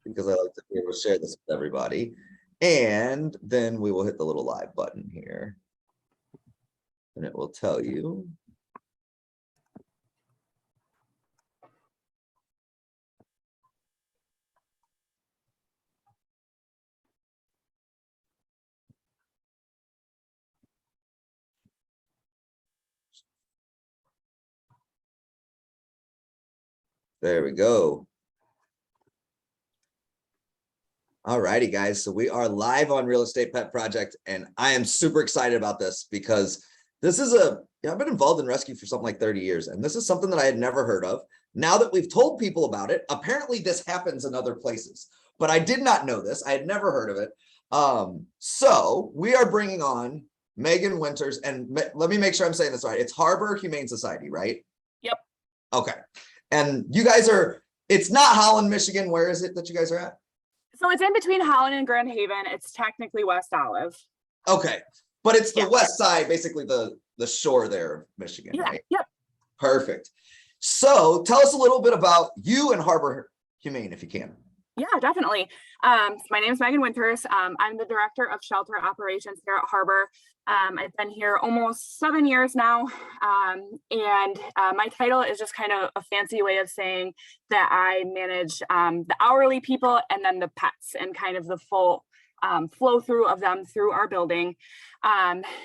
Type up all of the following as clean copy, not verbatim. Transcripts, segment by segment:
because I like to be able to share this with everybody. And then we will hit the little live button here. And it will tell you. There we go. All righty, guys. So we are live on Real Estate Pet Project, and I am super excited about this because this is I've been involved in rescue for something like 30 years, and this is something that I had never heard of. Now that we've told people about it, apparently this happens in other places, but I did not know this. I had never heard of it. So we are bringing on Megan Winters, and let me make sure I'm saying this right. It's Harbor Humane Society, right? Yep. Okay. And you guys it's not Holland, Michigan. Where is it that you guys are at? So it's in between Holland and Grand Haven. It's technically West Olive. Okay. But it's the west side, basically the shore there of Michigan, right? Yep. Perfect. So tell us a little bit about you and Harbor Humane, if you can. Yeah, definitely. My name is Megan Winters. I'm the director of shelter operations here at Harbor. I've been here almost 7 years now. And my title is just kind of a fancy way of saying that I manage the hourly people and then the pets and kind of the full flow through of them through our building.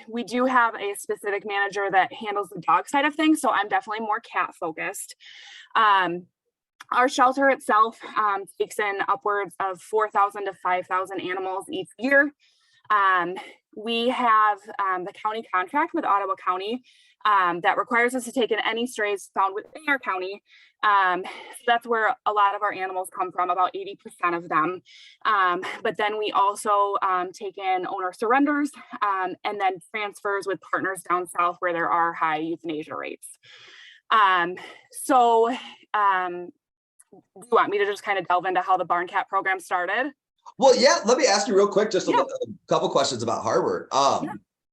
We do have a specific manager that handles the dog side of things, so I'm definitely more cat focused. Our shelter itself takes in upwards of 4,000 to 5,000 animals each year. We have the county contract with Ottawa County that requires us to take in any strays found within our county. So that's where a lot of our animals come from, about 80% of them. But then we also take in owner surrenders and then transfers with partners down south where there are high euthanasia rates. Do you want me to just kind of delve into how the barn cat program started? Well, yeah, let me ask you real quick, just a couple questions about Harbor.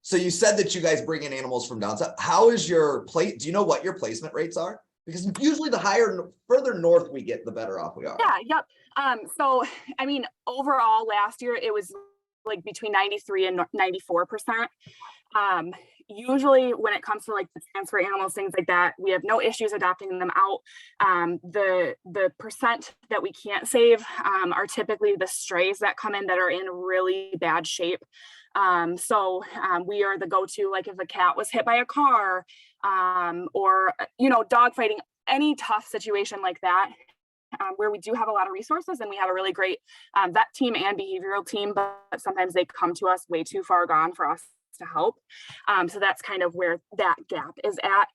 So you said that you guys bring in animals from down south. How is your do you know what your placement rates are? Because usually the further north we get, the better off we are. Yeah, yep. So, I mean, overall last year, it was like between 93 and 94%. Usually when it comes to like the transfer animals, things like that, we have no issues adopting them out. The percent that we can't save are typically the strays that come in that are in really bad shape. So we are the go-to, like if a cat was hit by a car or, dog fighting, any tough situation like that. Where we do have a lot of resources and we have a really great vet team and behavioral team, but sometimes they come to us way too far gone for us to help. So that's kind of where that gap is at,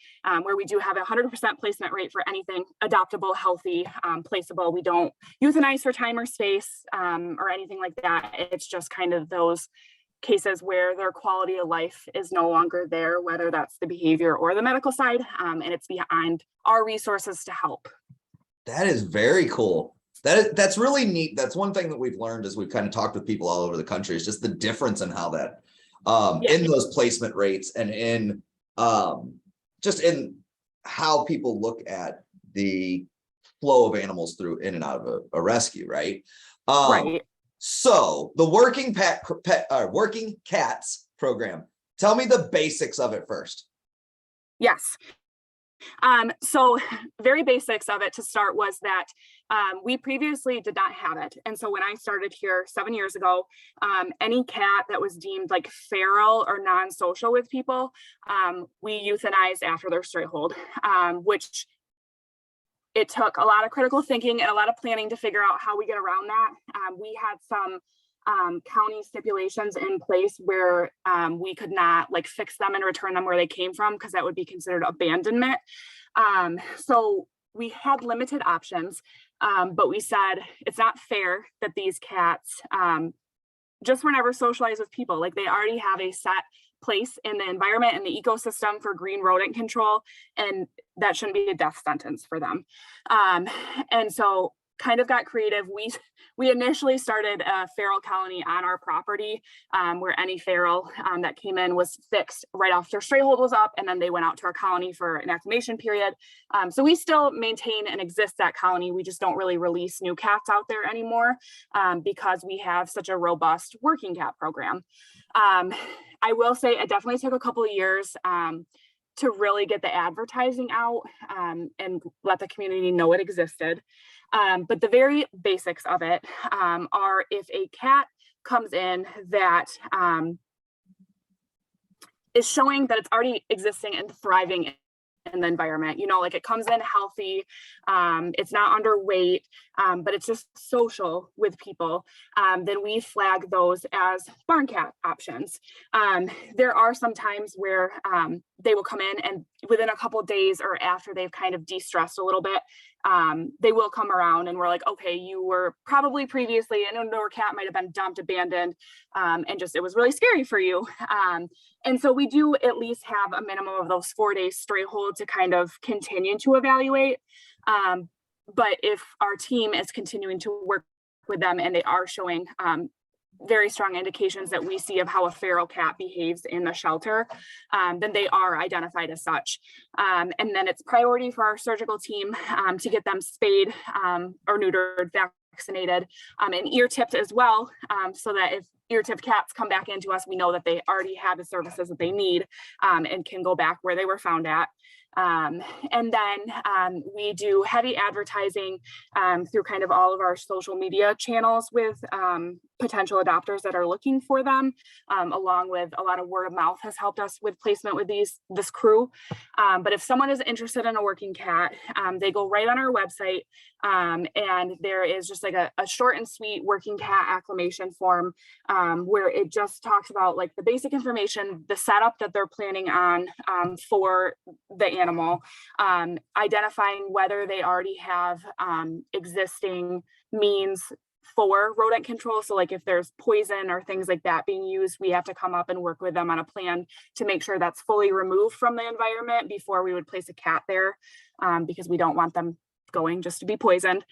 where we do have a 100% placement rate for anything adoptable, healthy, placeable. We don't euthanize for time or space or anything like that. It's just kind of those cases where their quality of life is no longer there, whether that's the behavior or the medical side, and it's behind our resources to help. That is very cool. That's really neat. That's one thing that we've learned as we've kind of talked with people all over the country is just the difference in how that in those placement rates and in just in how people look at the flow of animals through in and out of a rescue, right? Right. So the working cats program. Tell me the basics of it first. Yes. So very basics of it to start was that we previously did not have it. And so when I started here 7 years ago, any cat that was deemed like feral or non-social with people, we euthanized after their stray hold, which it took a lot of critical thinking and a lot of planning to figure out how we get around that. We had some county stipulations in place where we could not like fix them and return them where they came from because that would be considered abandonment. So we had limited options, but we said it's not fair that these cats just were never socialized with people. Like they already have a set place in the environment and the ecosystem for green rodent control, and that shouldn't be a death sentence for them. And so kind of got creative. We initially started a feral colony on our property, where any feral that came in was fixed right after stray hold was up, and then they went out to our colony for an acclimation period. So we still maintain and exist that colony. We just don't really release new cats out there anymore, because we have such a robust working cat program. I will say it definitely took a couple of years to really get the advertising out, and let the community know it existed. But the very basics of it are, if a cat comes in that is showing that it's already existing and thriving in the environment, you know, like it comes in healthy, it's not underweight, but it's just social with people, then we flag those as barn cat options. There are some times where they will come in, and within a couple of days or after they've kind of de-stressed a little bit, they will come around and we're like, okay, you were probably previously an indoor cat, might have been dumped, abandoned, and just it was really scary for you. And so we do at least have a minimum of those 4 days stray hold to kind of continue to evaluate. But if our team is continuing to work with them and they are showing very strong indications that we see of how a feral cat behaves in the shelter, then they are identified as such. And then it's priority for our surgical team to get them spayed or neutered, vaccinated, and ear tipped as well, so that if ear tipped cats come back into us, we know that they already have the services that they need, and can go back where they were found at. And then we do heavy advertising through kind of all of our social media channels with potential adopters that are looking for them, along with a lot of word of mouth has helped us with placement with this crew. But if someone is interested in a working cat, they go right on our website, and there is just like a short and sweet working cat acclimation form, where it just talks about like the basic information, the setup that they're planning on for the animal, identifying whether they already have existing means for rodent control. So like if there's poison or things like that being used, we have to come up and work with them on a plan to make sure that's fully removed from the environment before we would place a cat there, because we don't want them going just to be poisoned.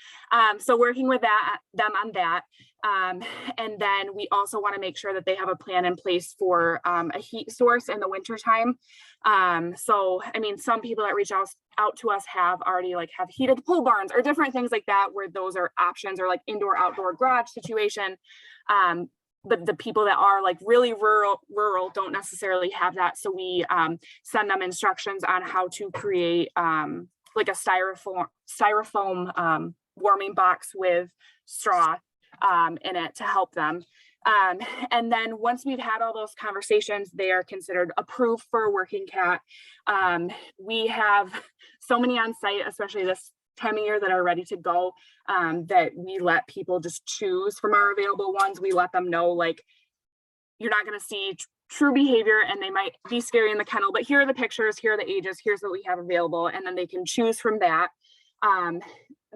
So working with them on that. And then we also want to make sure that they have a plan in place for a heat source in the wintertime. So, I mean, some people that reach out to us have already have heated pole barns or different things like that, where those are options, or like indoor outdoor garage situation. But the people that are like really rural don't necessarily have that. So we send them instructions on how to create like a styrofoam warming box with straw in it to help them. And then once we've had all those conversations, they are considered approved for a working cat. We have so many on site, especially this time of year, that are ready to go, that we let people just choose from our available ones. We let them know, like, you're not going to see true behavior and they might be scary in the kennel, but here are the pictures, here are the ages, here's what we have available, and then they can choose from that.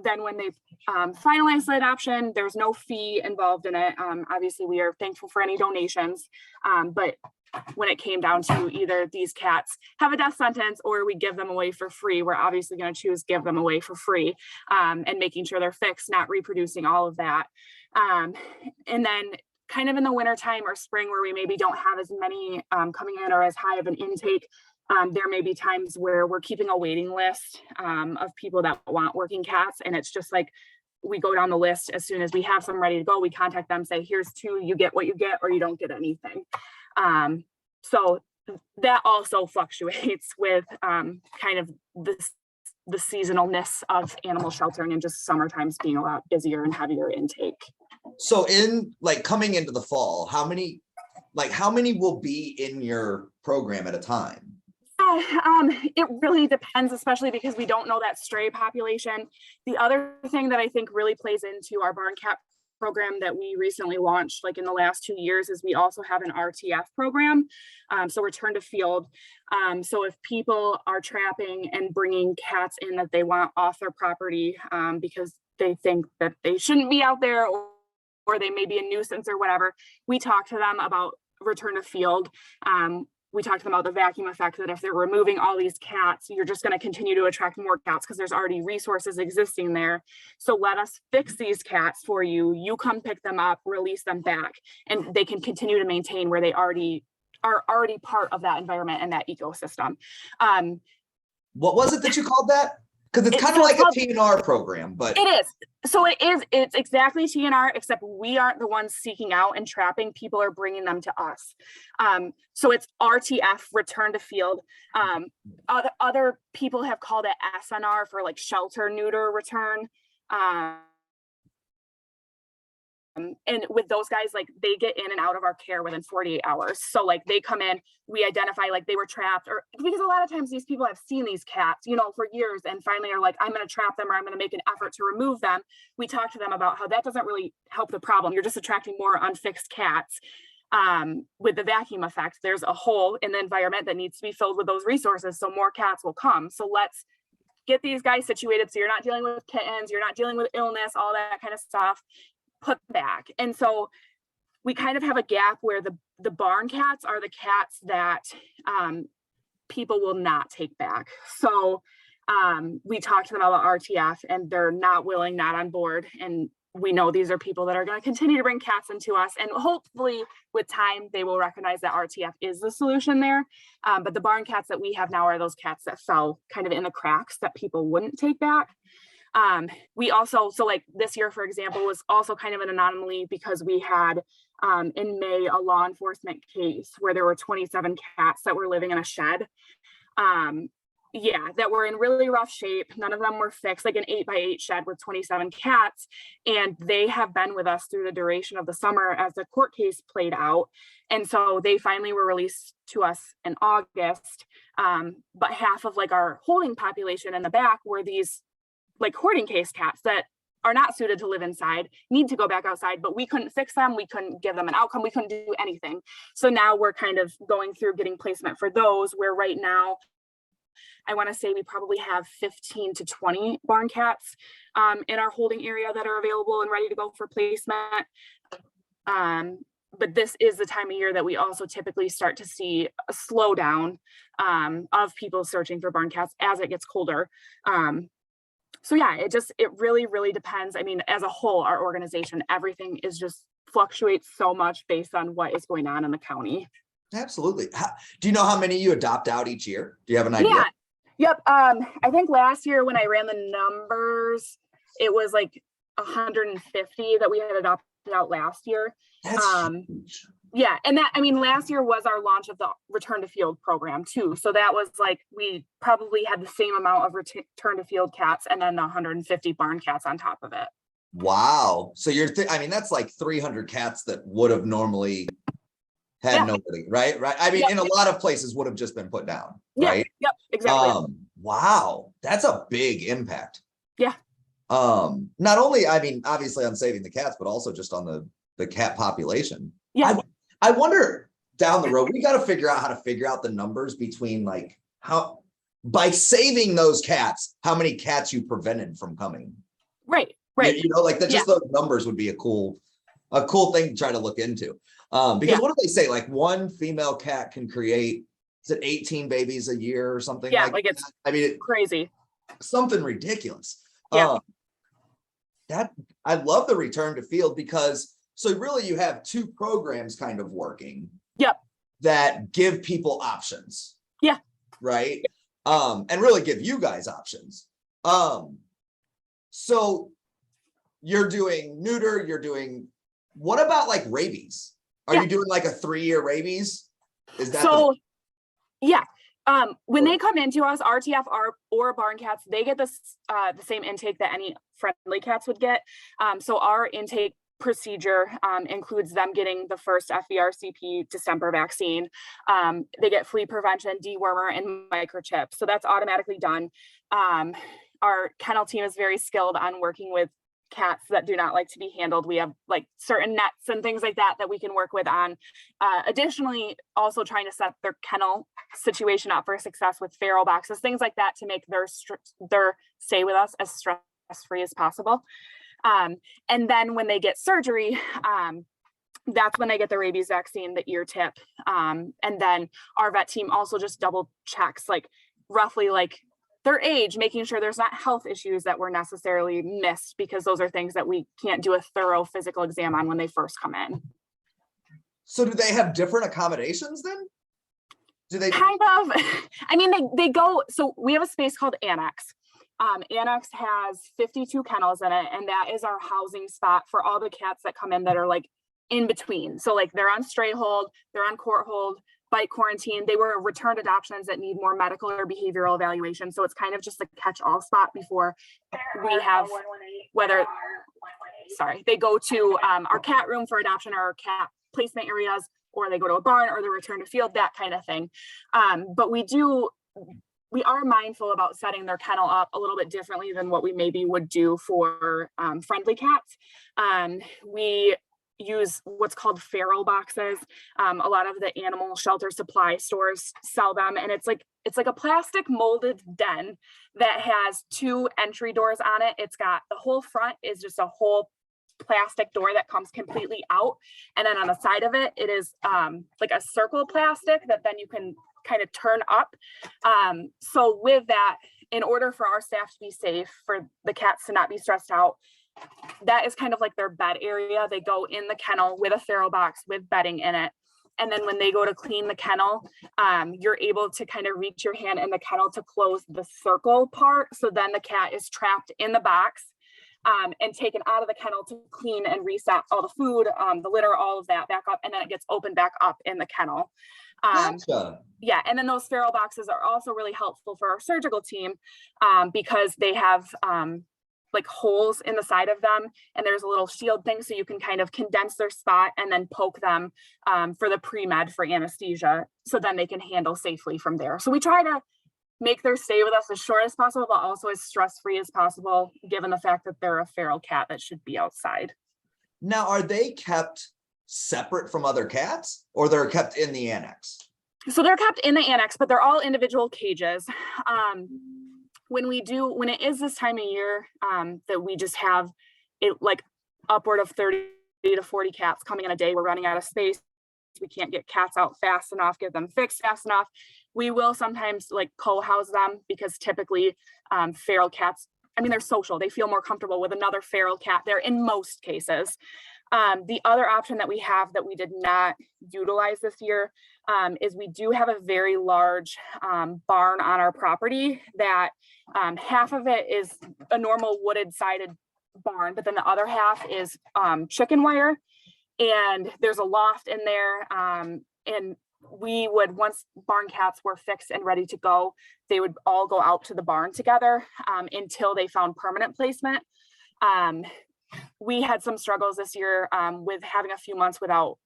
Then when they finalize the adoption, there's no fee involved in it. Obviously, we are thankful for any donations, but when it came down to either these cats have a death sentence or we give them away for free, we're obviously going to choose give them away for free, and making sure they're fixed, not reproducing, all of that. And then kind of in the wintertime or spring, where we maybe don't have as many coming in or as high of an intake, there may be times where we're keeping a waiting list of people that want working cats. And it's just like, we go down the list. As soon as we have some ready to go, we contact them, say, here's 2, you get what you get, or you don't get anything. So that also fluctuates with kind of the seasonalness of animal sheltering, and just summer times being a lot busier and heavier intake. So in coming into the fall, how many will be in your program at a time? It really depends, especially because we don't know that stray population. The other thing that I think really plays into our barn cat program that we recently launched in the last 2 years is we also have an RTF program, so return to field. So if people are trapping and bringing cats in that they want off their property because they think that they shouldn't be out there, or they may be a nuisance or whatever, we talk to them about return to field. we talked to them about the vacuum effect, that if they're removing all these cats, you're just going to continue to attract more cats because there's already resources existing there. So let us fix these cats for you. You come pick them up, release them back, and they can continue to maintain where they already are part of that environment and that ecosystem. What was it that you called that? Because it's kind of like a TNR program, but it is. So it's exactly TNR, except we aren't the ones seeking out and trapping. People are bringing them to us. So it's RTF, return to field. Other people have called it SNR for like shelter neuter return. And with those guys, like they get in and out of our care within 48 hours. So like they come in, we identify like they were trapped, or because a lot of times these people have seen these cats, for years, and finally are like, I'm going to trap them, or I'm going to make an effort to remove them. We talk to them about how that doesn't really help the problem. You're just attracting more unfixed cats. With the vacuum effect, there's a hole in the environment that needs to be filled with those resources, so more cats will come. So let's get these guys situated so you're not dealing with kittens, you're not dealing with illness, all that kind of stuff. Put back. And so we kind of have a gap where the barn cats are the cats that people will not take back. So we talked to them about RTF, and they're not willing, not on board. And we know these are people that are going to continue to bring cats into us. And hopefully with time, they will recognize that RTF is the solution there. But the barn cats that we have now are those cats that fell kind of in the cracks that people wouldn't take back. We also, so like this year, for example, was also kind of an anomaly because we had in May a law enforcement case where there were 27 cats that were living in a shed. That were in really rough shape. None of them were fixed, like an 8x8 shed with 27 cats. And they have been with us through the duration of the summer as the court case played out. And so they finally were released to us in August. But half of like our holding population in the back were these like hoarding case cats that are not suited to live inside, need to go back outside, but we couldn't fix them. We couldn't give them an outcome. We couldn't do anything. So now we're kind of going through getting placement for those, where right now, I want to say we probably have 15 to 20 barn cats in our holding area that are available and ready to go for placement. But this is the time of year that we also typically start to see a slowdown of people searching for barn cats as it gets colder. So yeah, it really, really depends. I mean, as a whole, our organization, everything is just fluctuates so much based on what is going on in the county. Absolutely. Do you know how many you adopt out each year? Do you have an idea? Yeah. Yep. I think last year when I ran the numbers, it was like 150 that we had adopted out last year. That's huge. Yeah. And that, I mean, last year was our launch of the return to field program too. So that was like, we probably had the same amount of return to field cats and then the 150 barn cats on top of it. Wow. So I mean, that's like 300 cats that would have normally had nobody, right? I mean, in a lot of places would have just been put down, right? Yep, exactly. Wow. That's a big impact. Yeah. Not only, I mean, obviously on saving the cats, but also just on the cat population. Yeah. I wonder down the road, we got to figure out how to figure out the numbers between like how, by saving those cats, how many cats you prevented from coming. Right. Like that, just those numbers would be a cool thing to try to look into. Because what do they say? Like one female cat can create, is it 18 babies a year or something? Yeah, like it's, I mean, crazy. Something ridiculous. Yeah. That I love the return to field because so really you have two programs kind of working. Yep. That give people options. Yeah. Right. And really give you guys options. So you're doing neuter, what about like rabies? Are you doing like a 3-year rabies? Is that so? Yeah. When they come into us, RTF or barn cats, they get the same intake that any friendly cats would get. So our intake procedure includes them getting the first FVRCP distemper vaccine. They get flea prevention, dewormer, and microchip. So that's automatically done. Our kennel team is very skilled on working with cats that do not like to be handled. We have like certain nets and things like that we can work with on. Additionally, also trying to set their kennel situation up for success with feral boxes, things like that, to make their stay with us as stress-free as possible. And then when they get surgery, that's when they get the rabies vaccine, the ear tip. And then our vet team also just double checks like roughly like their age, making sure there's not health issues that were necessarily missed, because those are things that we can't do a thorough physical exam on when they first come in. So do they have different accommodations then? Do they kind of? I mean, they go, so we have a space called Annex. Annex has 52 kennels in it, and that is our housing spot for all the cats that come in that are like in between. So like they're on stray hold, they're on court hold, bite quarantine. They were returned adoptions that need more medical or behavioral evaluation. So it's kind of just a catch-all spot before we have whether, sorry, they go to our cat room for adoption or our cat placement areas, or they go to a barn or the return to field, that kind of thing. But we are mindful about setting their kennel up a little bit differently than what we maybe would do for friendly cats. We use what's called feral boxes. A lot of the animal shelter supply stores sell them, and it's like a plastic molded den that has 2 entry doors on it. It's got the whole front is just a whole plastic door that comes completely out, and then on the side of it, it is like a circle plastic that then you can kind of turn up. So with that, in order for our staff to be safe, for the cats to not be stressed out, that is kind of like their bed area. They go in the kennel with a feral box with bedding in it. And then when they go to clean the kennel, you're able to kind of reach your hand in the kennel to close the circle part. So then the cat is trapped in the box and taken out of the kennel to clean and reset all the food, the litter, all of that back up. And then it gets opened back up in the kennel. Gotcha. Yeah, and then those feral boxes are also really helpful for our surgical team because they have like holes in the side of them, and there's a little shield thing so you can kind of condense their spot and then poke them for the pre-med for anesthesia, so then they can handle safely from there. So we try to make their stay with us as short as possible, but also as stress-free as possible, given the fact that they're a feral cat that should be outside. Now, are they kept separate from other cats, or they're kept in the annex? So they're kept in the annex, but they're all individual cages. When it is this time of year that we just have it like upward of 30 to 40 cats coming in a day, we're running out of space. We can't get cats out fast enough, get them fixed fast enough. We will sometimes like co-house them, because typically feral cats, I mean, they're social. They feel more comfortable with another feral cat there in most cases. The other option that we have that we did not utilize this year is we do have a very large barn on our property that half of it is a normal wooded sided barn, but then the other half is chicken wire, and there's a loft in there. And we would, once barn cats were fixed and ready to go, they would all go out to the barn together until they found permanent placement. We had some struggles this year with having a few months without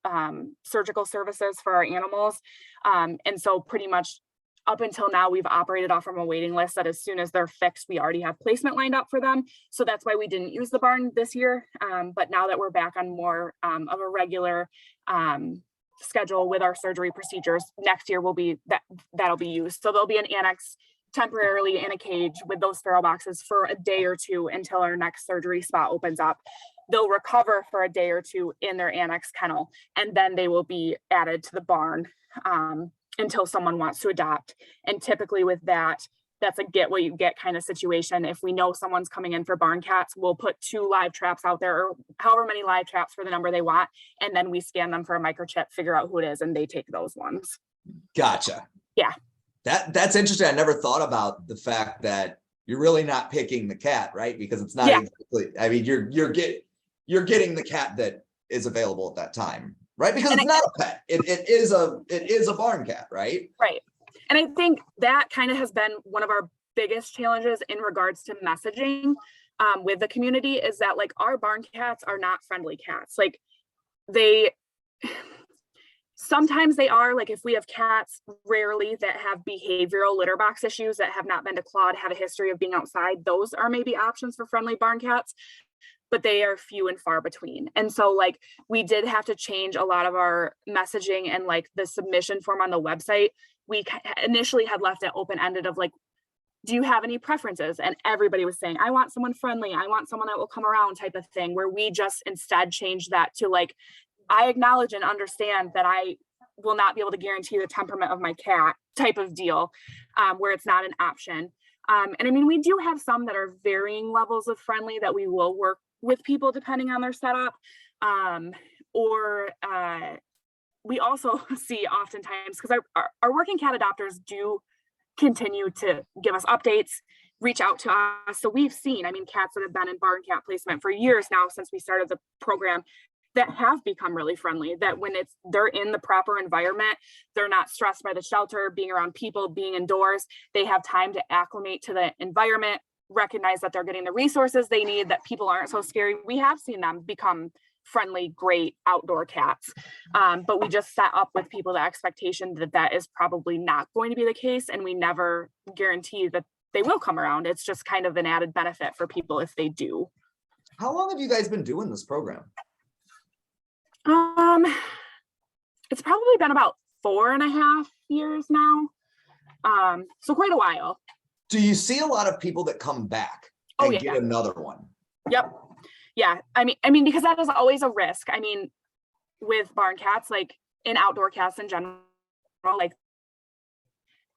surgical services for our animals. And so pretty much up until now, we've operated off from a waiting list that as soon as they're fixed, we already have placement lined up for them. So that's why we didn't use the barn this year. But now that we're back on more of a regular schedule with our surgery procedures, next year will be that'll be used. So there'll be an annex temporarily in a cage with those feral boxes for a day or two until our next surgery spot opens up. They'll recover for a day or two in their annex kennel, and then they will be added to the barn until someone wants to adopt. And typically with that, that's a get what you get kind of situation. If we know someone's coming in for barn cats, we'll put 2 live traps out there, or however many live traps for the number they want. And then we scan them for a microchip, figure out who it is, and they take those ones. Gotcha. Yeah. That's interesting. I never thought about the fact that you're really not picking the cat, right? Because it's not exactly, I mean, you're getting the cat that is available at that time, right? Because it's not a pet. It is a barn cat, right? Right. And I think that kind of has been one of our biggest challenges in regards to messaging with the community, is that like our barn cats are not friendly cats. Like sometimes they are, like if we have cats rarely that have behavioral litter box issues that have not been declawed, have a history of being outside, those are maybe options for friendly barn cats, but they are few and far between. And so like we did have to change a lot of our messaging, and like the submission form on the website, we initially had left it open-ended of like, do you have any preferences? And everybody was saying, I want someone friendly, I want someone that will come around type of thing, where we just instead changed that to like, I acknowledge and understand that I will not be able to guarantee the temperament of my cat type of deal, where it's not an option. And I mean, we do have some that are varying levels of friendly that we will work with people depending on their setup. We also see oftentimes, because our working cat adopters do continue to give us updates, reach out to us. So we've seen, I mean, cats that have been in barn cat placement for years now since we started the program that have become really friendly, that when they're in the proper environment, they're not stressed by the shelter, being around people, being indoors, they have time to acclimate to the environment, recognize that they're getting the resources they need, that people aren't so scary. We have seen them become friendly, great outdoor cats. But we just set up with people the expectation that that is probably not going to be the case. And we never guarantee that they will come around. It's just kind of an added benefit for people if they do. How long have you guys been doing this program? It's probably been about 4.5 years now. So quite a while. Do you see a lot of people that come back and get another one? Yep. Yeah. I mean, because that is always a risk. I mean, with barn cats, like in outdoor cats in general, like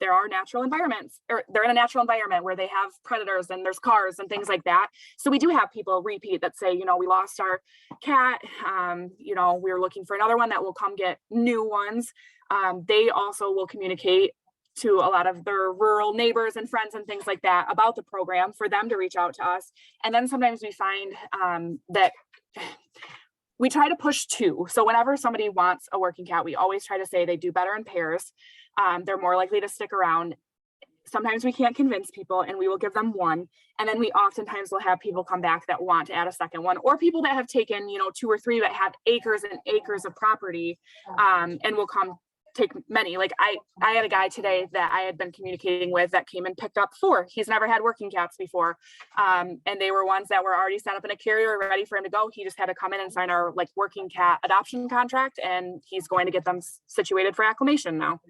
there are natural environments, or they're in a natural environment where they have predators and there's cars and things like that. So we do have people repeat that say, you know, we lost our cat, you know, we're looking for another one that will come get new ones. They also will communicate to a lot of their rural neighbors and friends and things like that about the program for them to reach out to us. And then sometimes we find that we try to push two. So whenever somebody wants a working cat, we always try to say they do better in pairs. They're more likely to stick around. Sometimes we can't convince people and we will give them one. And then we oftentimes will have people come back that want to add a second one, or people that have taken, you know, 2 or 3 that have acres and acres of property, and will come take many. Like I had a guy today that I had been communicating with that came and picked up 4. He's never had working cats before. And they were ones that were already set up in a carrier ready for him to go. He just had to come in and sign our like working cat adoption contract, and he's going to get them situated for acclimation now.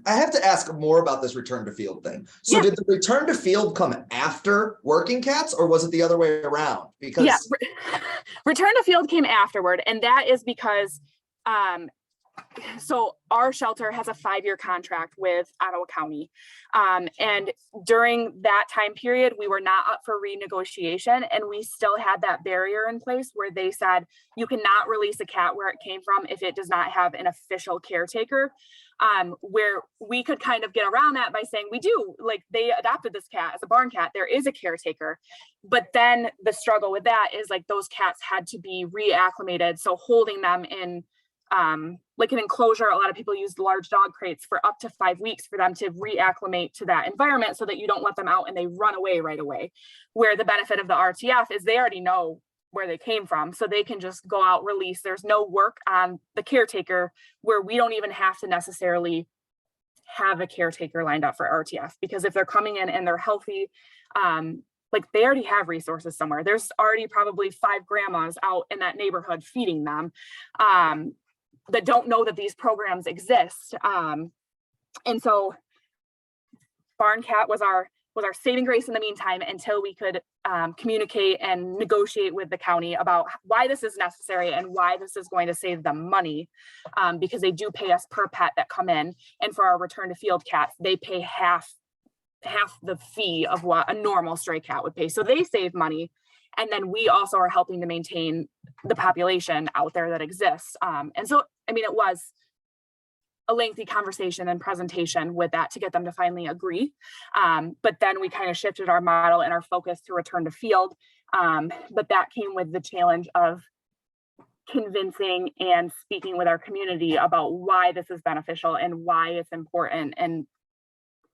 I have to ask more about this return to field thing. So did the return to field come after working cats, or was it the other way around? Because return to field came afterward. And that is because, so our shelter has a 5-year contract with Ottawa County. And during that time period, we were not up for renegotiation, and we still had that barrier in place where they said, you cannot release a cat where it came from if it does not have an official caretaker. Where we could kind of get around that by saying, we do, like, they adopted this cat as a barn cat, there is a caretaker. But then the struggle with that is like those cats had to be reacclimated. So holding them in like an enclosure, a lot of people use large dog crates for up to 5 weeks for them to reacclimate to that environment so that you don't let them out and they run away right away. Where the benefit of the RTF is they already know where they came from, so they can just go out, release. There's no work on the caretaker, where we don't even have to necessarily have a caretaker lined up for RTF, because if they're coming in and they're healthy, like they already have resources somewhere. There's already probably 5 grandmas out in that neighborhood feeding them, that don't know that these programs exist. And so barn cat was our saving grace in the meantime, until we could communicate and negotiate with the county about why this is necessary and why this is going to save them money, because they do pay us per pet that come in. And for our return to field cats, they pay half the fee of what a normal stray cat would pay. So they save money. And then we also are helping to maintain the population out there that exists. And so, I mean, it was a lengthy conversation and presentation with that to get them to finally agree. But then we kind of shifted our model and our focus to return to field. But that came with the challenge of convincing and speaking with our community about why this is beneficial and why it's important, and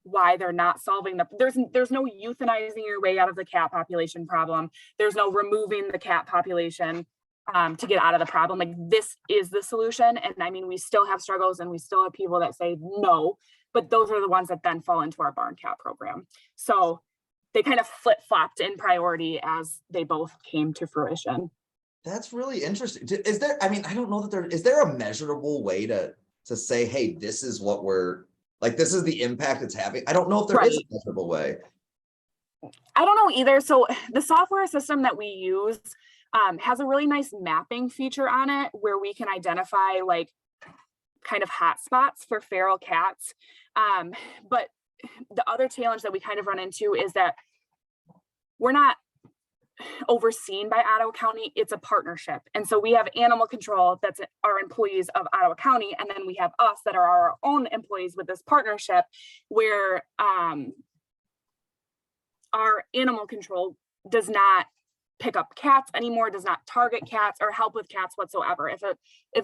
why they're not solving there's no euthanizing your way out of the cat population problem. There's no removing the cat population to get out of the problem. Like, this is the solution. And I mean, we still have struggles and we still have people that say no, but those are the ones that then fall into our barn cat program. So they kind of flip-flopped in priority as they both came to fruition. That's really interesting. Is there, I mean, I don't know that is there a measurable way to say, hey, this is what this is the impact it's having? I don't know if there is a measurable way. I don't know either. So the software system that we use, has a really nice mapping feature on it where we can identify like kind of hot spots for feral cats. But the other challenge that we kind of run into is that we're not overseen by Ottawa County. It's a partnership. And so we have animal control that's our employees of Ottawa County. And then we have us that are our own employees with this partnership where our animal control does not pick up cats anymore, does not target cats or help with cats whatsoever. If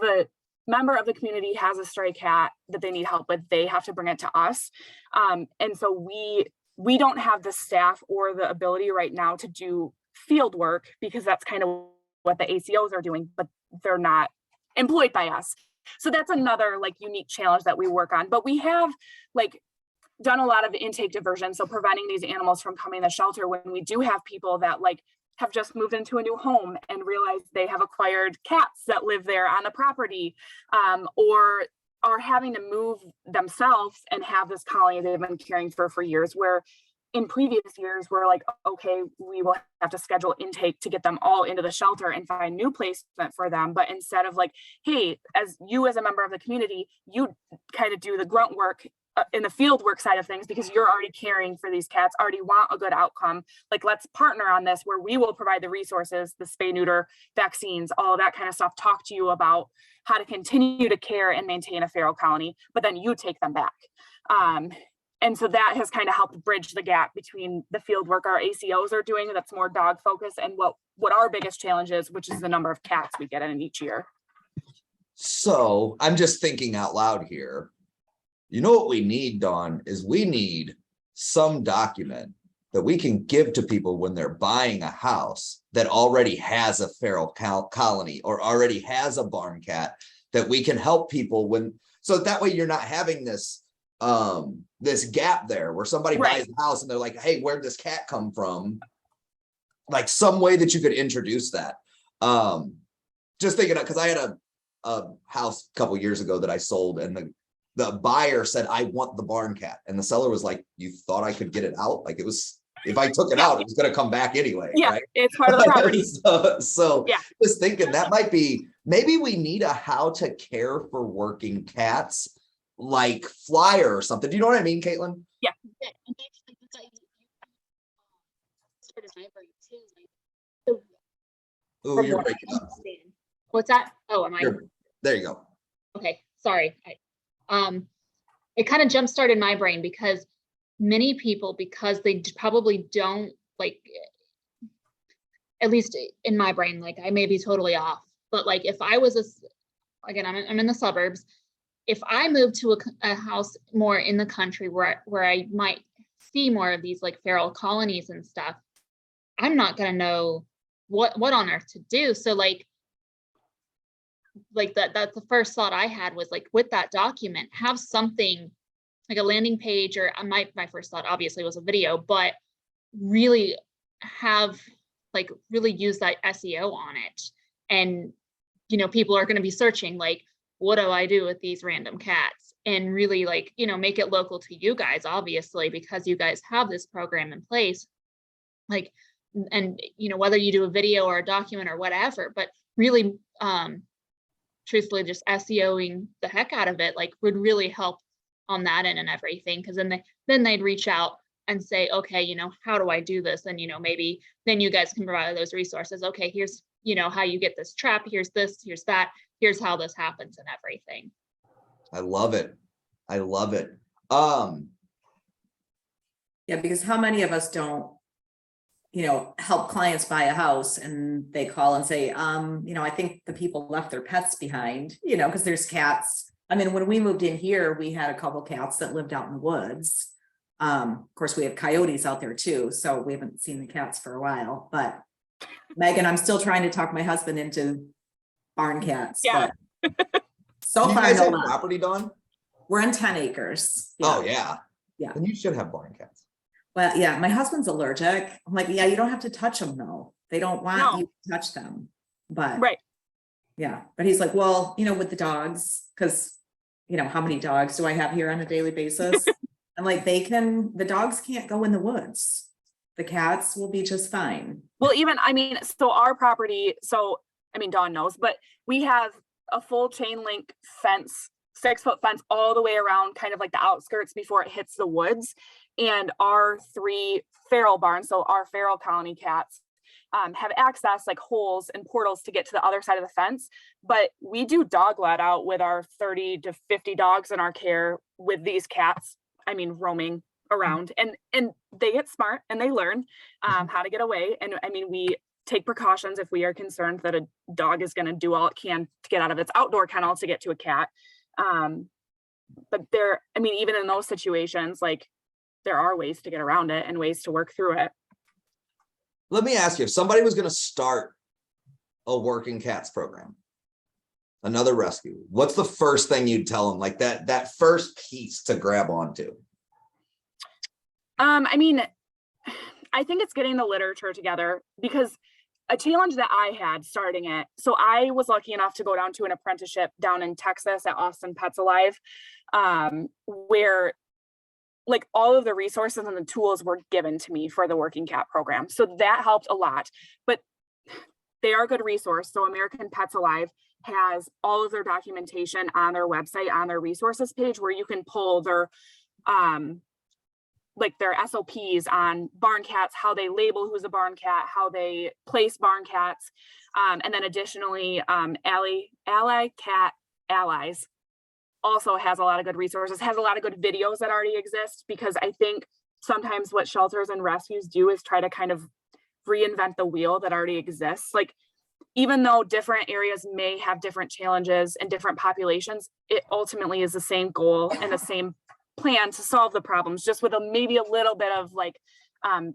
a member of the community has a stray cat that they need help with, they have to bring it to us. And so we don't have the staff or the ability right now to do field work because that's kind of what the ACOs are doing, but they're not employed by us. So that's another like unique challenge that we work on. But we have like done a lot of intake diversion, so preventing these animals from coming to the shelter when we do have people that like have just moved into a new home and realize they have acquired cats that live there on the property, or are having to move themselves and have this colony they've been caring for years, where in previous years we're like, okay, we will have to schedule intake to get them all into the shelter and find new placement for them. But instead of like, hey, as a member of the community, you kind of do the grunt work in the field work side of things because you're already caring for these cats, already want a good outcome. Like, let's partner on this where we will provide the resources, the spay, neuter, vaccines, all of that kind of stuff, talk to you about how to continue to care and maintain a feral colony, but then you take them back. And so that has kind of helped bridge the gap between the field work our ACOs are doing that's more dog focused and what our biggest challenge is, which is the number of cats we get in each year. So I'm just thinking out loud here. You know what we need, Dawn, is we need some document that we can give to people when they're buying a house that already has a feral colony or already has a barn cat, that we can help people when, so that way you're not having this this gap there where somebody buys a house and they're like, hey, where'd this cat come from? Like some way that you could introduce that. Just thinking, because I had a house a couple years ago that I sold, and the buyer said, I want the barn cat. And the seller was like, you thought I could get it out? Like, it was, if I took it out, it was going to come back anyway. Yeah, right? It's part of the property. so yeah. Just thinking that might be, maybe we need a how to care for working cats like flyer or something. Do you know what I mean, Caitlin? Yeah. Oh, you're breaking up. What's that? Oh, am I? There you go. Okay, sorry. It kind of jump started my brain because many people, because they probably don't like, at least in my brain, like I may be totally off, but like if I was again, I'm in the suburbs. If I moved to a house more in the country where I might see more of these like feral colonies and stuff, I'm not gonna know what on earth to do. So like that's the first thought I had was like, with that document, have something like a landing page, or my first thought obviously was a video, but really have like really use that SEO on it. And you know, people are going to be searching like, what do I do with these random cats? And really like, you know, make it local to you guys, obviously, because you guys have this program in place. Like, and you know, whether you do a video or a document or whatever, but really truthfully just SEOing the heck out of it, like would really help on that end and everything. Because then they'd reach out and say, okay, you know, how do I do this? And, you know, maybe then you guys can provide those resources. Okay, here's, you know, how you get this trap. Here's this, here's that, here's how this happens and everything. I love it. I love it. Yeah, because how many of us don't, you know, help clients buy a house and they call and say, you know, I think the people left their pets behind, you know, because there's cats. I mean, when we moved in here, we had a couple cats that lived out in the woods. Of course, we have coyotes out there too, so we haven't seen the cats for a while. But Megan, I'm still trying to talk my husband into barn cats. Yeah. But so Do you far, guys no have luck. property, Dawn? We're on 10 acres. Oh yeah. Yeah. And you should have barn cats. Well, yeah, my husband's allergic. I'm like, yeah, you don't have to touch them though. They don't want you to touch them. But Right. yeah, but he's like, well, you know, with the dogs, because you know, how many dogs do I have here on a daily basis? I'm like, the dogs can't go in the woods. the cats will be just fine. Well, even, I mean, so our property, so, I mean, Dawn knows, but we have a full chain link fence, 6-foot fence all the way around, kind of like the outskirts before it hits the woods. And our 3 feral barns, so our feral colony cats, have access, like holes and portals to get to the other side of the fence. But we do dog let out with our 30 to 50 dogs in our care with these cats, I mean, roaming around, and they get smart and they learn how to get away. And I mean, we take precautions if we are concerned that a dog is going to do all it can to get out of its outdoor kennel to get to a cat. But there, I mean, even in those situations, like, there are ways to get around it and ways to work through it. Let me ask you, if somebody was going to start a working cats program, another rescue, what's the first thing you'd tell them? Like that first piece to grab onto? I mean, I think it's getting the literature together, because a challenge that I had starting it, so I was lucky enough to go down to an apprenticeship down in Texas at Austin Pets Alive, where like all of the resources and the tools were given to me for the working cat program. So that helped a lot, but they are a good resource. So American Pets Alive has all of their documentation on their website, on their resources page, where you can pull their, like their SOPs on barn cats, how they label who's a barn cat, how they place barn cats. And then additionally, Ally Cat Allies also has a lot of good resources, has a lot of good videos that already exist, because I think sometimes what shelters and rescues do is try to kind of reinvent the wheel that already exists. Like, even though different areas may have different challenges and different populations, it ultimately is the same goal and the same plan to solve the problems, just with maybe a little bit of like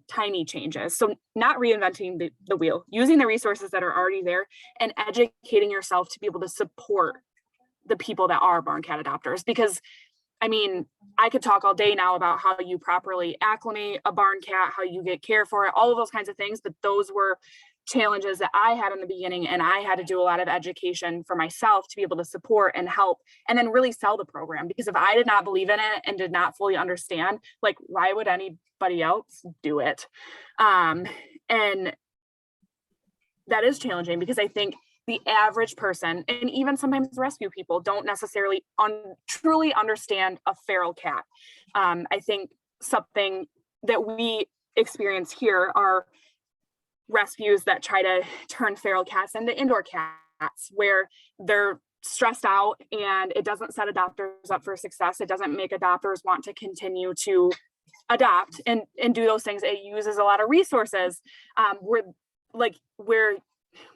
tiny changes. So not reinventing the wheel, using the resources that are already there and educating yourself to be able to support the people that are barn cat adopters. Because I mean, I could talk all day now about how you properly acclimate a barn cat, how you get care for it, all of those kinds of things. But those were challenges that I had in the beginning, and I had to do a lot of education for myself to be able to support and help, and then really sell the program. Because if I did not believe in it and did not fully understand, like, why would anybody else do it? And that is challenging, because I think the average person, and even sometimes rescue people, don't necessarily truly understand a feral cat. I think something that we experience here are rescues that try to turn feral cats into indoor cats, where they're stressed out and it doesn't set adopters up for success. It doesn't make adopters want to continue to adopt and do those things. It uses a lot of resources where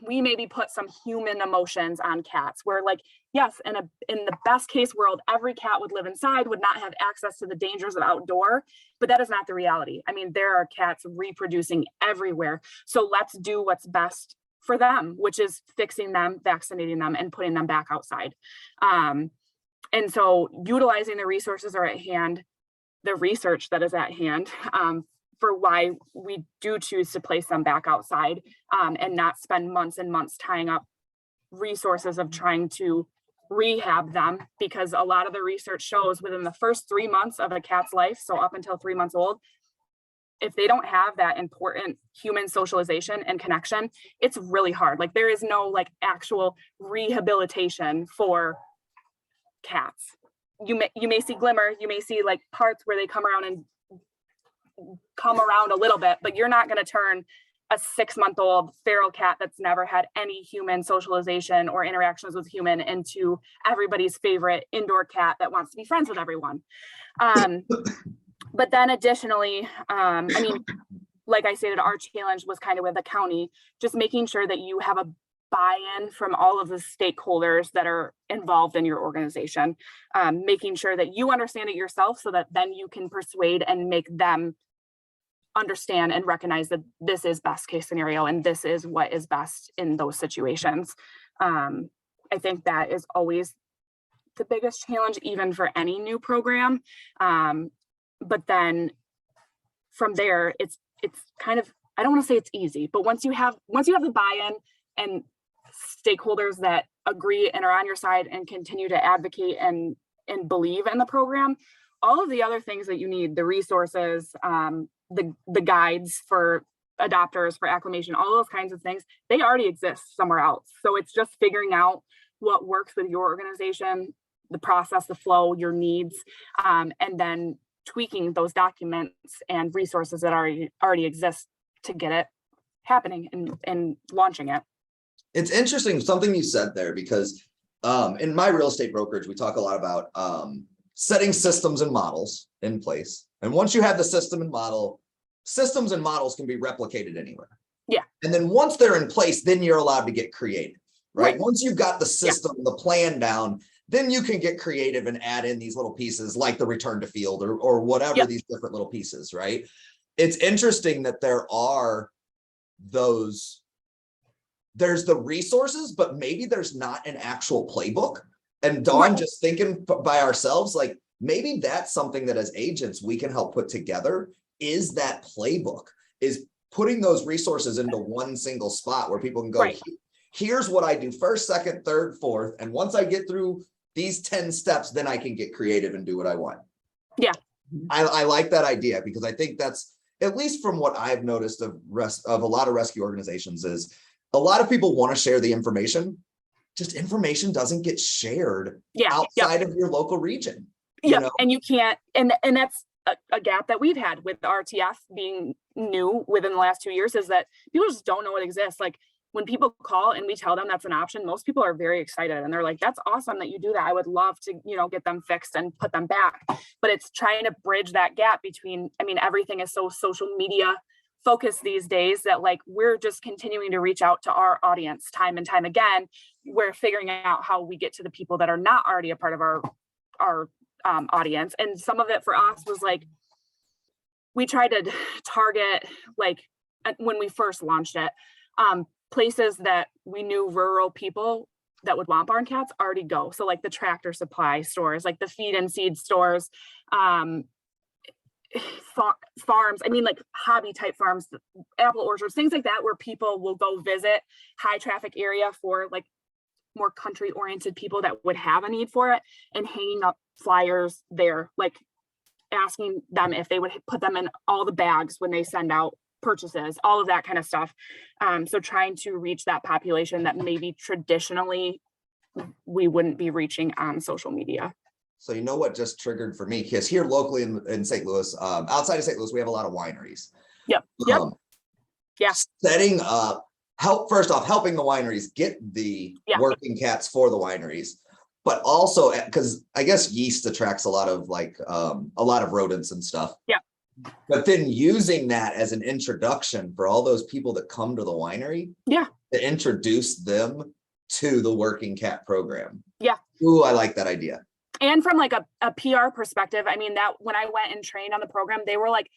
we maybe put some human emotions on cats, where, like, yes, in the best case world, every cat would live inside, would not have access to the dangers of outdoor, but that is not the reality. I mean, there are cats reproducing everywhere. So let's do what's best for them, which is fixing them, vaccinating them, and putting them back outside. And so utilizing the resources are at hand, the research that is at hand, for why we do choose to place them back outside, and not spend months and months tying up resources of trying to rehab them, because a lot of the research shows within the first 3 months of a cat's life, so up until 3 months old, if they don't have that important human socialization and connection, it's really hard. Like, there is no like actual rehabilitation for cats. You may see glimmer, you may see like parts where they come around a little bit, but you're not going to turn a 6-month-old feral cat that's never had any human socialization or interactions with human into everybody's favorite indoor cat that wants to be friends with everyone. But then additionally, I mean, like I stated, our challenge was kind of with the county, just making sure that you have a buy-in from all of the stakeholders that are involved in your organization, making sure that you understand it yourself, so that then you can persuade and make them understand and recognize that this is best case scenario and this is what is best in those situations. I think that is always the biggest challenge, even for any new program. But then from there, it's kind of, I don't want to say it's easy, but once you have the buy-in and stakeholders that agree and are on your side and continue to advocate and believe in the program, all of the other things that you need, the resources, the guides for adopters, for acclimation, all those kinds of things, they already exist somewhere else. So it's just figuring out what works with your organization, the process, the flow, your needs, and then tweaking those documents and resources that already exist to get it happening and launching it. It's interesting, something you said there, because in my real estate brokerage, we talk a lot about setting systems and models in place. And once you have the system and model, systems and models can be replicated anywhere. Yeah. And then once they're in place, then you're allowed to get creative, right? Right. Once you've got the system, the plan down, then you can get creative and add in these little pieces like the return to field or whatever, these different little pieces, right? It's interesting that there's the resources, but maybe there's not an actual playbook. And Dawn, just thinking by ourselves, like maybe that's something that as agents we can help put together, is that playbook, is putting those resources into one single spot where people can go, here's what I do first, second, third, fourth. And once I get through these 10 steps, then I can get creative and do what I want. Yeah. I like that idea, because I think that's, at least from what I've noticed of a lot of rescue organizations, is a lot of people want to share the information, just information doesn't get shared outside of your local region. Yeah, and you can't, and that's a gap that we've had with RTF being new within the last 2 years, is that people just don't know it exists. Like when people call and we tell them that's an option, most people are very excited and they're like, that's awesome that you do that. I would love to, get them fixed and put them back. But it's trying to bridge that gap between, everything is so social media focused these days that like we're just continuing to reach out to our audience time and time again. We're figuring out how we get to the people that are not already a part of our audience. And some of it for us was like, we tried to target, like when we first launched it, places that we knew rural people that would want barn cats already go. So like the Tractor Supply stores, like the feed and seed stores, farms, like hobby type farms, apple orchards, things like that, where people will go visit, high traffic area for like more country oriented people that would have a need for it, and hanging up flyers there, like asking them if they would put them in all the bags when they send out purchases, all of that kind of stuff. So trying to reach that population that maybe traditionally we wouldn't be reaching on social media. So you know what just triggered for me, because here locally in St. Louis, outside of St. Louis, we have a lot of wineries. Yep. Setting up, helping the wineries get the working cats for the wineries, but also because I guess yeast attracts a lot of rodents and stuff. Yeah. But then using that as an introduction for all those people that come to the winery, to introduce them to the working cat program. Yeah. Ooh, I like that idea. And from like a PR perspective, that when I went and trained on the program, they were like,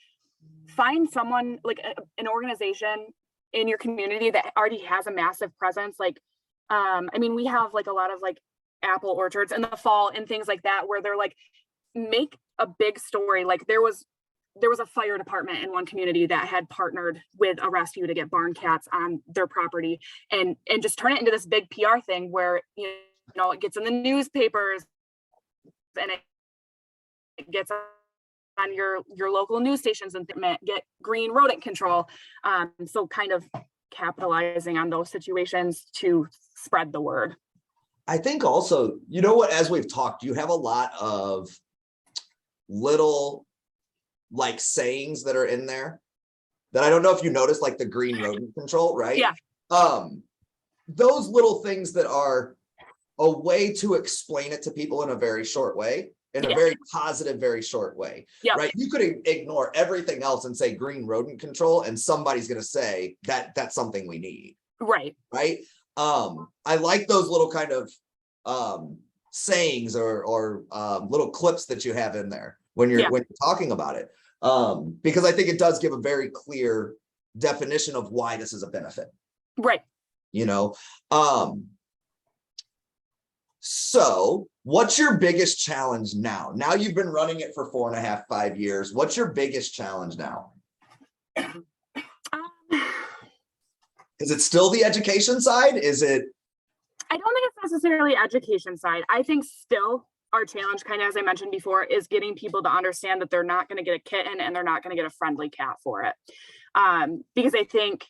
find someone like an organization in your community that already has a massive presence. Like, we have like a lot of like apple orchards in the fall and things like that, where they're like, make a big story. Like there was a fire department in one community that had partnered with a rescue to get barn cats on their property, and just turn it into this big PR thing where, it gets in the newspapers and it gets on your local news stations and get green rodent control. So kind of capitalizing on those situations to spread the word. I think also, as we've talked, you have a lot of little like sayings that are in there that I don't know if you noticed, like the green rodent control, right? Yeah. Those little things that are a way to explain it to people in a very short way, in a very positive, very short way, right? You could ignore everything else and say green rodent control, and somebody's going to say that that's something we need. Right. I like those little kind of sayings or little clips that you have in there when you're talking about it, because I think it does give a very clear definition of why this is a benefit. Right. So what's your biggest challenge now? Now you've been running it for 4.5, 5 years. What's your biggest challenge now? Is it still the education side? Is it? I don't think it's necessarily education side. I think still our challenge, kind of as I mentioned before, is getting people to understand that they're not going to get a kitten and they're not going to get a friendly cat for it. Because I think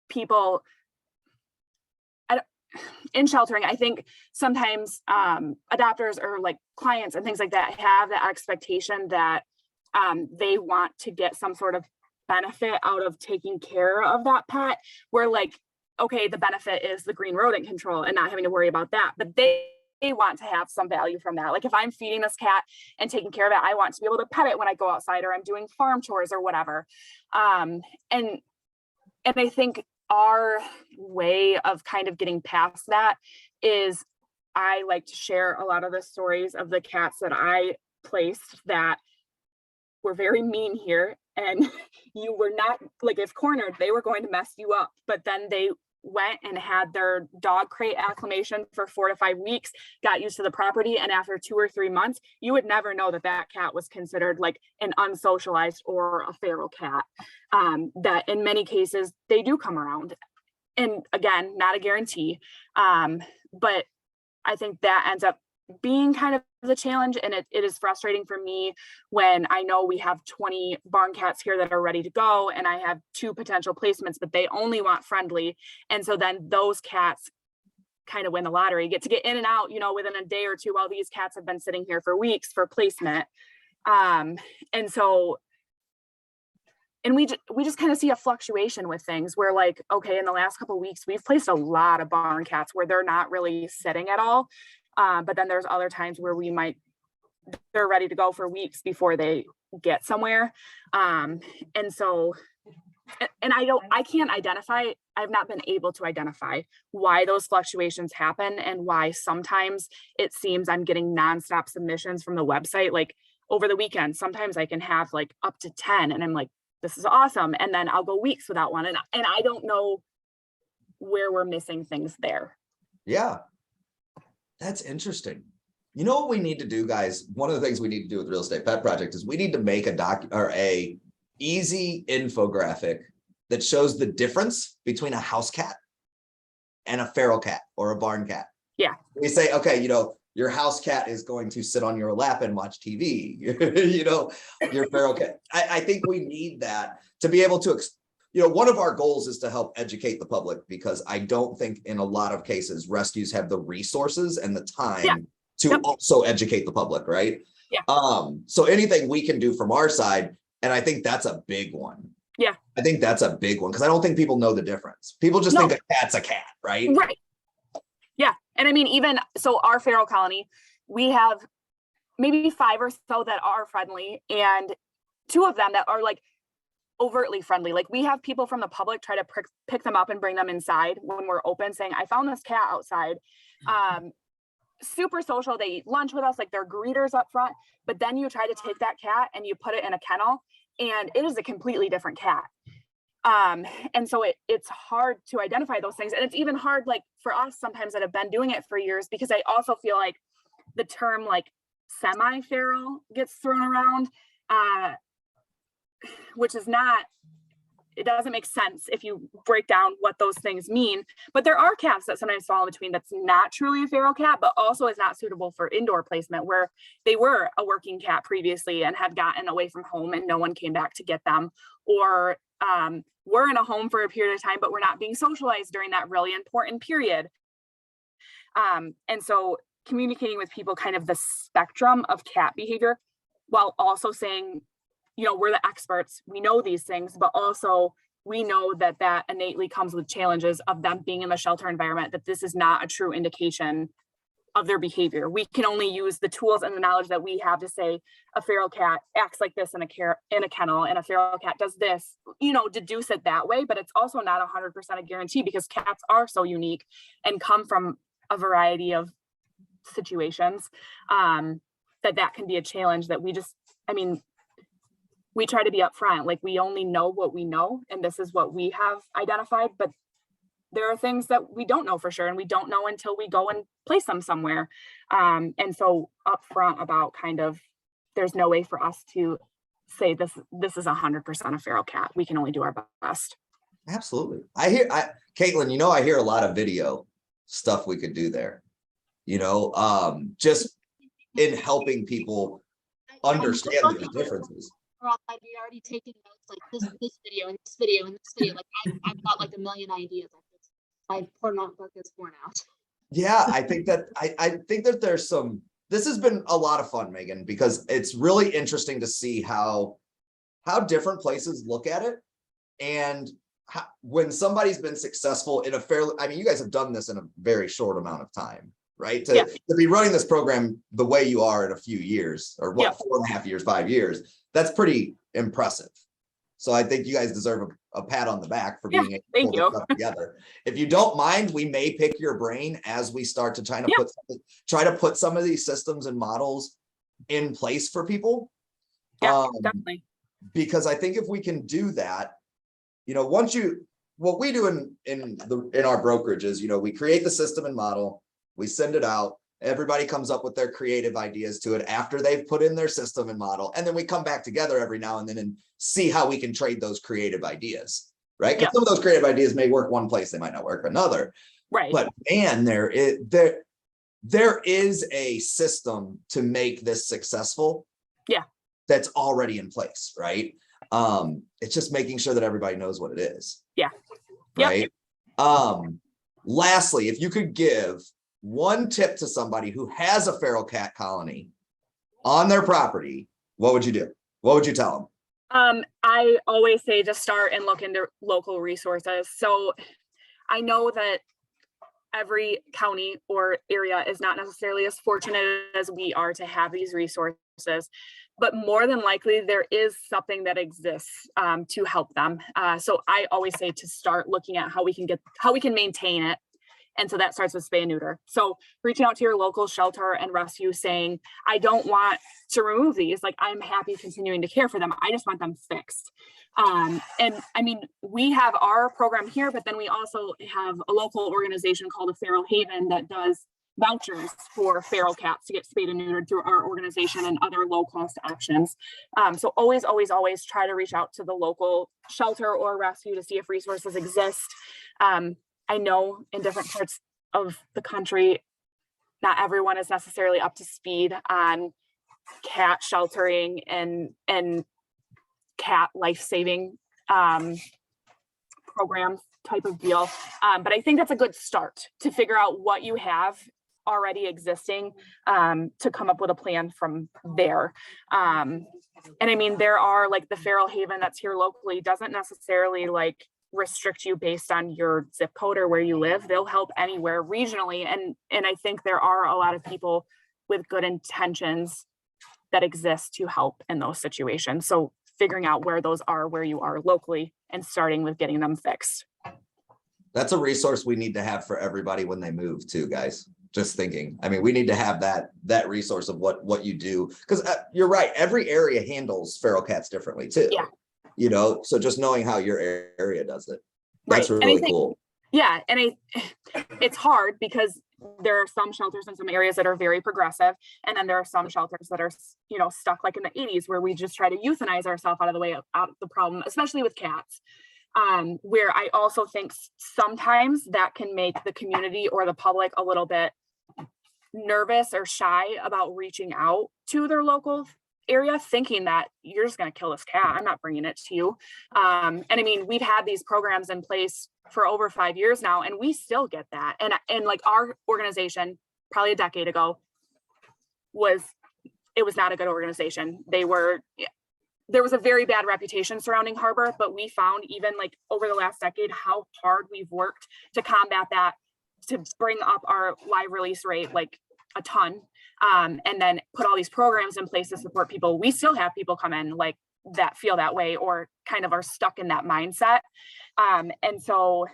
people in sheltering, I think sometimes adopters or like clients and things like that have the expectation that they want to get some sort of benefit out of taking care of that pet, where like, okay, the benefit is the green rodent control and not having to worry about that, but they want to have some value from that. Like if I'm feeding this cat and taking care of it, I want to be able to pet it when I go outside or I'm doing farm chores or whatever. And I think our way of kind of getting past that is I like to share a lot of the stories of the cats that I placed that were very mean here, and you were not, like, if cornered, they were going to mess you up, but then they went and had their dog crate acclimation for 4 to 5 weeks, got used to the property, and after 2 or 3 months, you would never know that that cat was considered like an unsocialized or a feral cat. That in many cases they do come around, and again, not a guarantee, but I think that ends up being kind of the challenge. And it is frustrating for me when I know we have 20 barn cats here that are ready to go and I have 2 potential placements, but they only want friendly. And so then those cats kind of win the lottery, get to get in and out, you know, within a day or 2, while these cats have been sitting here for weeks for placement. And we just kind of see a fluctuation with things where, like, okay, in the last couple of weeks, we've placed a lot of barn cats where they're not really sitting at all. But then there's other times where they're ready to go for weeks before they get somewhere. And so, and I've not been able to identify why those fluctuations happen and why sometimes it seems I'm getting nonstop submissions from the website. Like over the weekend, sometimes I can have like up to 10 and I'm like, this is awesome. And then I'll go weeks without one. And I don't know where we're missing things there. Yeah. That's interesting. You know what we need to do, guys? One of the things we need to do with Real Estate Pet Project is we need to make a easy infographic that shows the difference between a house cat and a feral cat or a barn cat. Yeah. We say, okay, you know, your house cat is going to sit on your lap and watch TV. You know, your feral cat. I think we need that to be able to, you know, one of our goals is to help educate the public, because I don't think in a lot of cases rescues have the resources and the time to also educate the public, right? Yeah. So anything we can do from our side, and I think that's a big one. Yeah. I think that's a big one, because I don't think people know the difference. People just think a cat's a cat, right? Right. Yeah. And I mean, even so, our feral colony, we have maybe 5 or so that are friendly and 2 of them that are like overtly friendly. Like we have people from the public try to pick them up and bring them inside when we're open, saying, I found this cat outside. Super social. They eat lunch with us, like they're greeters up front. But then you try to take that cat and you put it in a kennel and it is a completely different cat. And so it's hard to identify those things. And it's even hard, like for us sometimes that have been doing it for years, because I also feel like the term like semi-feral gets thrown around, which is not, it doesn't make sense if you break down what those things mean. But there are cats that sometimes fall in between that's not truly a feral cat, but also is not suitable for indoor placement, where they were a working cat previously and had gotten away from home and no one came back to get them, or were in a home for a period of time, but were not being socialized during that really important period. And so communicating with people kind of the spectrum of cat behavior, while also saying, you know, we're the experts, we know these things, but also we know that that innately comes with challenges of them being in the shelter environment, that this is not a true indication of their behavior. We can only use the tools and the knowledge that we have to say a feral cat acts like this in a kennel, and a feral cat does this, you know, deduce it that way. But it's also not 100% a guarantee, because cats are so unique and come from a variety of situations, that can be a challenge that we just, I mean, we try to be upfront, like we only know what we know, and this is what we have identified, but there are things that we don't know for sure, and we don't know until we go and place them somewhere. And so upfront about kind of, there's no way for us to say this is 100% a feral cat. We can only do our best. Absolutely. Caitlin, you know, I hear a lot of video stuff we could do there. just in helping people understand the differences. I'd be already taking notes like this video and this video and this video. Like I've got like a million ideas. My poor notebook is worn out. Yeah, I think that I think that there's some. This has been a lot of fun, Megan, because it's really interesting to see how different places look at it, and when somebody's been successful in a fairly. I mean, you guys have done this in a very short amount of time, right? To be running this program the way you are in a few years, or what, 4.5 years, 5 years. That's pretty impressive. So I think you guys deserve a pat on the back for being able to pull this stuff together. If you don't mind, we may pick your brain as we start to try to put some of these systems and models in place for people. Yeah, definitely. Because I think if we can do that, what we do in our brokerage is, we create the system and model, we send it out. Everybody comes up with their creative ideas to it after they've put in their system and model. And then we come back together every now and then and see how we can trade those creative ideas, right? Because some of those creative ideas may work one place, they might not work another. Right. But man, there is a system to make this successful. Yeah. That's already in place, right? It's just making sure that everybody knows what it is. Yeah. Right. Lastly, if you could give one tip to somebody who has a feral cat colony on their property, what would you do? What would you tell them? I always say just start and look into local resources. So I know that every county or area is not necessarily as fortunate as we are to have these resources, but more than likely there is something that exists to help them. So I always say to start looking at how we can maintain it. And so that starts with spay and neuter. So reaching out to your local shelter and rescue saying, I don't want to remove these. Like, I'm happy continuing to care for them. I just want them fixed. And I mean, we have our program here, but then we also have a local organization called the Feral Haven that does vouchers for feral cats to get spayed and neutered through our organization and other low cost options. So always try to reach out to the local shelter or rescue to see if resources exist. I know in different parts of the country, not everyone is necessarily up to speed on cat sheltering and cat life-saving programs type of deal. But I think that's a good start to figure out what you have already existing to come up with a plan from there. And I mean, there are like the Feral Haven that's here locally doesn't necessarily like restrict you based on your zip code or where you live. They'll help anywhere regionally. And I think there are a lot of people with good intentions that exist to help in those situations. So figuring out where those are, where you are locally, and starting with getting them fixed. That's a resource we need to have for everybody when they move too, guys. Just thinking. I mean, we need to have that resource of what you do, because you're right. Every area handles feral cats differently too. Yeah. So just knowing how your area does it, that's really cool. Yeah, and it's hard because there are some shelters in some areas that are very progressive, and then there are some shelters that are stuck like in the 80s where we just try to euthanize ourselves out of the way out of the problem, especially with cats. Where I also think sometimes that can make the community or the public a little bit nervous or shy about reaching out to their local area, thinking that you're just going to kill this cat. I'm not bringing it to you. And I mean, we've had these programs in place for over 5 years now, and we still get that. And like our organization, probably a decade ago, was not a good organization. There was a very bad reputation surrounding Harbor, but we found even like over the last decade how hard we've worked to combat that, to bring up our live release rate like a ton, and then put all these programs in place to support people. We still have people come in like that feel that way or kind of are stuck in that mindset. And so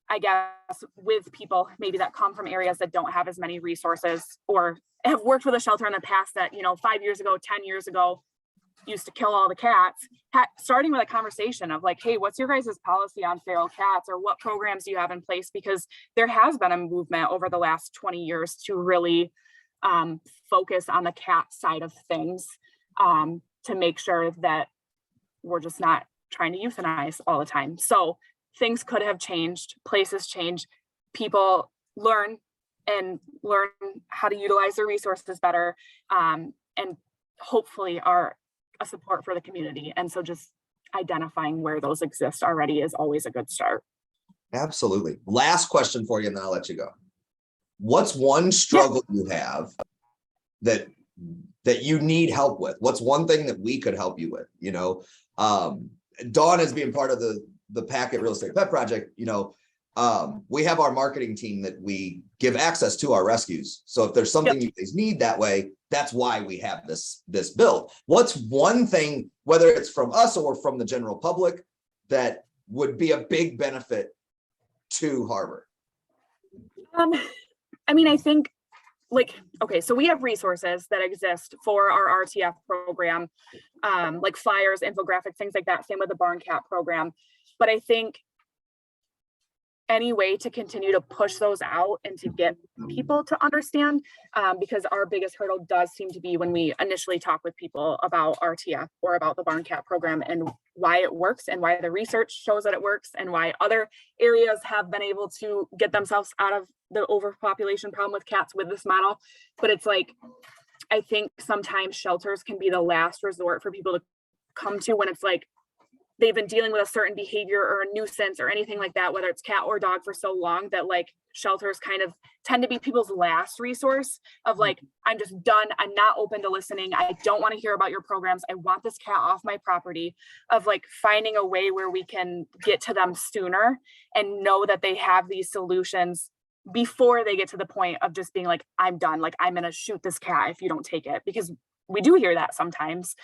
I guess with people maybe that come from areas that don't have as many resources or have worked with a shelter in the past that 5 years ago, 10 years ago used to kill all the cats, starting with a conversation of like, hey, what's your guys' policy on feral cats, or what programs do you have in place? Because there has been a movement over the last 20 years to really focus on the cat side of things, to make sure that we're just not trying to euthanize all the time. So things could have changed, places change, people learn and learn how to utilize their resources better, and hopefully are a support for the community. And so just identifying where those exist already is always a good start. Absolutely. Last question for you, and then I'll let you go. What's one struggle you have that you need help with? What's one thing that we could help you with? You know, Dawn, as being part of the Packet Real Estate Pet Project, you know, we have our marketing team that we give access to our rescues. So if there's something you guys need that way, that's why we have this built. What's one thing, whether it's from us or from the general public, that would be a big benefit to Harbor? I mean, I think, like, okay, so we have resources that exist for our RTF program, like flyers, infographics, things like that. Same with the Barn Cat program. But I think any way to continue to push those out and to get people to understand, because our biggest hurdle does seem to be when we initially talk with people about RTF or about the Barn Cat program and why it works and why the research shows that it works and why other areas have been able to get themselves out of the overpopulation problem with cats with this model. But it's like, I think sometimes shelters can be the last resort for people to come to when it's like they've been dealing with a certain behavior or a nuisance or anything like that, whether it's cat or dog, for so long that like shelters kind of tend to be people's last resource of like, I'm just done. I'm not open to listening. I don't want to hear about your programs. I want this cat off my property. Of like finding a way where we can get to them sooner and know that they have these solutions before they get to the point of just being like, I'm done. Like, I'm going to shoot this cat if you don't take it, because we do hear that sometimes,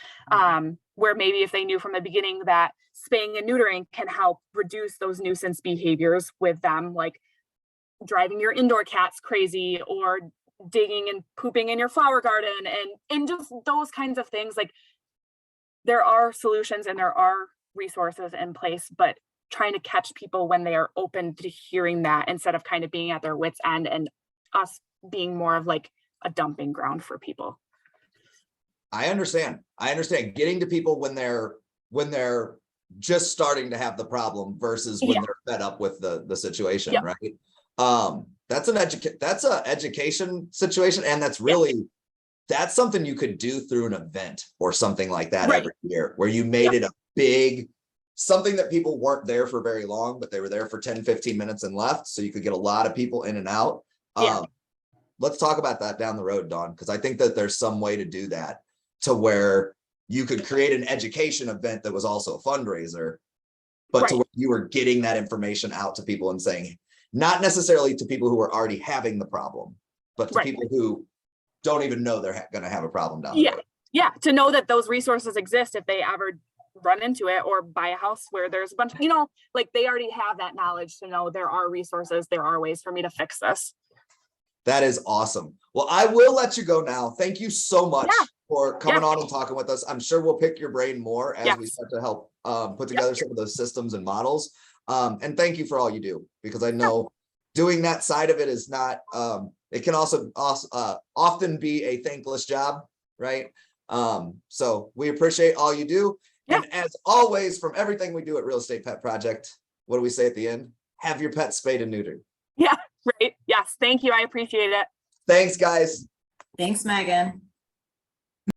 where maybe if they knew from the beginning that spaying and neutering can help reduce those nuisance behaviors with them, like driving your indoor cats crazy or digging and pooping in your flower garden and just those kinds of things. Like, there are solutions and there are resources in place, but trying to catch people when they are open to hearing that instead of kind of being at their wits' end and us being more of like a dumping ground for people. I understand getting to people when they're just starting to have the problem versus when they're fed up with the situation, right? That's an education situation, and that's really that's something you could do through an event or something like that every year, where you made it a big something that people weren't there for very long, but they were there for 10-15 minutes and left, so you could get a lot of people in and out. Let's talk about that down the road, Dawn, because I think that there's some way to do that, to where you could create an education event that was also a fundraiser, but to where you were getting that information out to people and saying, not necessarily to people who are already having the problem, but to people who don't even know they're going to have a problem down the road. Yeah, to know that those resources exist if they ever run into it or buy a house where there's a bunch of, like they already have that knowledge to know there are resources, there are ways for me to fix this. That is awesome. Well, I will let you go now. Thank you so much for coming on and talking with us. I'm sure we'll pick your brain more as we start to help put together some of those systems and models. And thank you for all you do, because I know doing that side of it is not, it can also often be a thankless job, right? So we appreciate all you do. And as always, from everything we do at Real Estate Pet Project, what do we say at the end? Have your pet spayed and neutered. Yeah, right. Yes. Thank you. I appreciate it. Thanks, guys. Thanks, Megan.